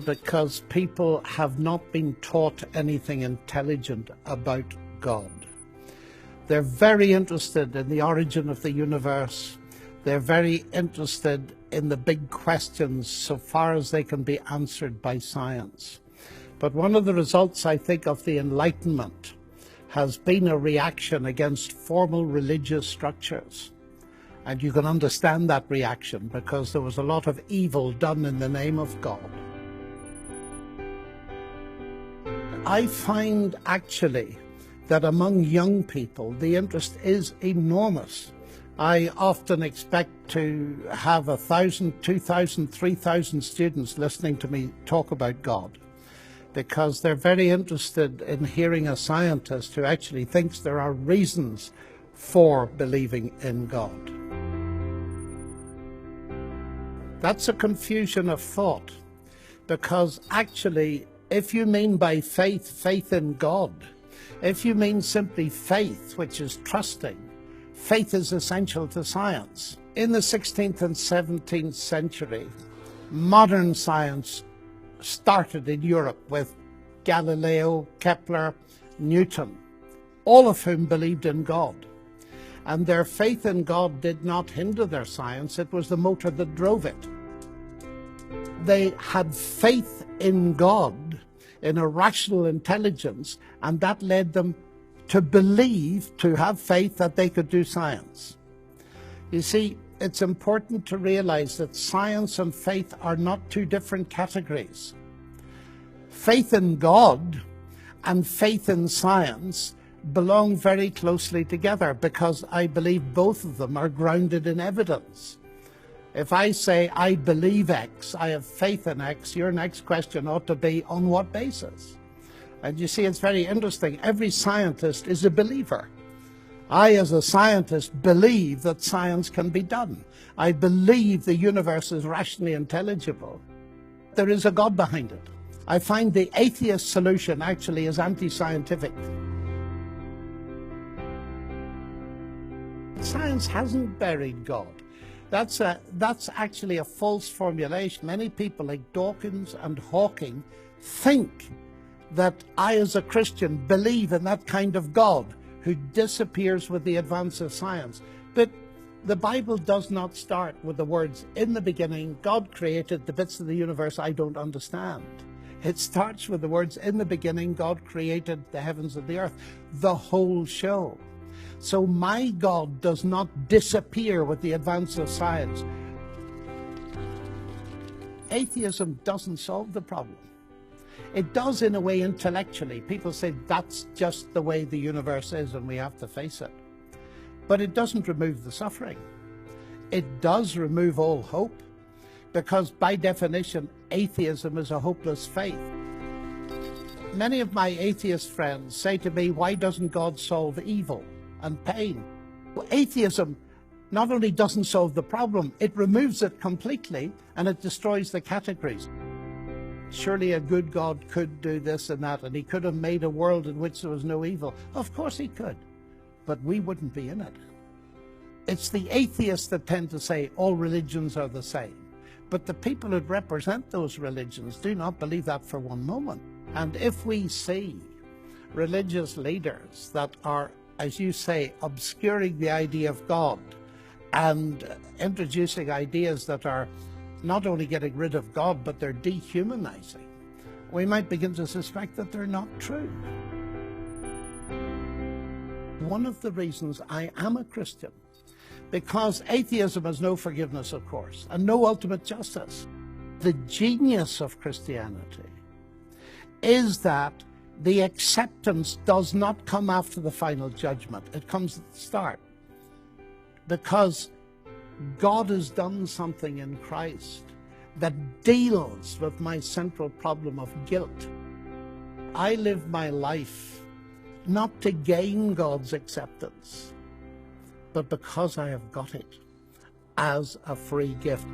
Because people have not been taught anything intelligent about God. They're very interested in the origin of the universe. They're very interested in the big questions so far as they can be answered by science. But one of the results, I think, of the Enlightenment has been a reaction against formal religious structures. And you can understand that reaction because there was a lot of evil done in the name of God. I find actually that among young people the interest is enormous. I often expect to have 1,000, 2,000, 3,000 students listening to me talk about God because they're very interested in hearing a scientist who actually thinks there are reasons for believing in God. That's a confusion of thought because actually if you mean by faith, faith in God, if you mean simply faith, which is trusting, faith is essential to science. In the 16th and 17th century, modern science started in Europe with Galileo, Kepler, Newton, all of whom believed in God. And their faith in God did not hinder their science, it was the motor that drove it. They had faith in God, in a rational intelligence, and that led them to believe, to have faith that they could do science. You see, it's important to realize that science and faith are not two different categories. Faith in God and faith in science belong very closely together because I believe both of them are grounded in evidence. If I say, I believe X, I have faith in X, your next question ought to be, on what basis? And you see, it's very interesting. Every scientist is a believer. I, as a scientist, believe that science can be done. I believe the universe is rationally intelligible. There is a God behind it. I find the atheist solution actually is anti-scientific. Science hasn't buried God. That's actually a false formulation. Many people like Dawkins and Hawking think that I as a Christian believe in that kind of God who disappears with the advance of science. But the Bible does not start with the words, in the beginning, God created the bits of the universe I don't understand. It starts with the words, in the beginning, God created the heavens and the earth, the whole show. So my God does not disappear with the advance of science. Atheism doesn't solve the problem. It does in a way intellectually. People say that's just the way the universe is and we have to face it. But it doesn't remove the suffering. It does remove all hope because by definition, atheism is a hopeless faith. Many of my atheist friends say to me, why doesn't God solve evil and pain? Well, atheism not only doesn't solve the problem, it removes it completely and it destroys the categories. Surely a good God could do this and that, and he could have made a world in which there was no evil. Of course he could, but we wouldn't be in it. It's the atheists that tend to say all religions are the same, but the people who represent those religions do not believe that for one moment. And if we see religious leaders that are, as you say, obscuring the idea of God and introducing ideas that are not only getting rid of God, but they're dehumanizing, we might begin to suspect that they're not true. One of the reasons I am a Christian, because atheism has no forgiveness, of course, and no ultimate justice. The genius of Christianity is that the acceptance does not come after the final judgment. It comes at the start. Because God has done something in Christ that deals with my central problem of guilt. I live my life not to gain God's acceptance, but because I have got it as a free gift.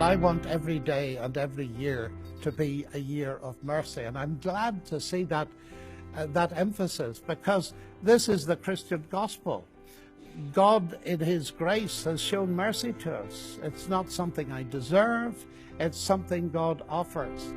I want every day and every year to be a year of mercy, and I'm glad to see that emphasis, because this is the Christian gospel. God, in His grace, has shown mercy to us. It's not something I deserve, it's something God offers.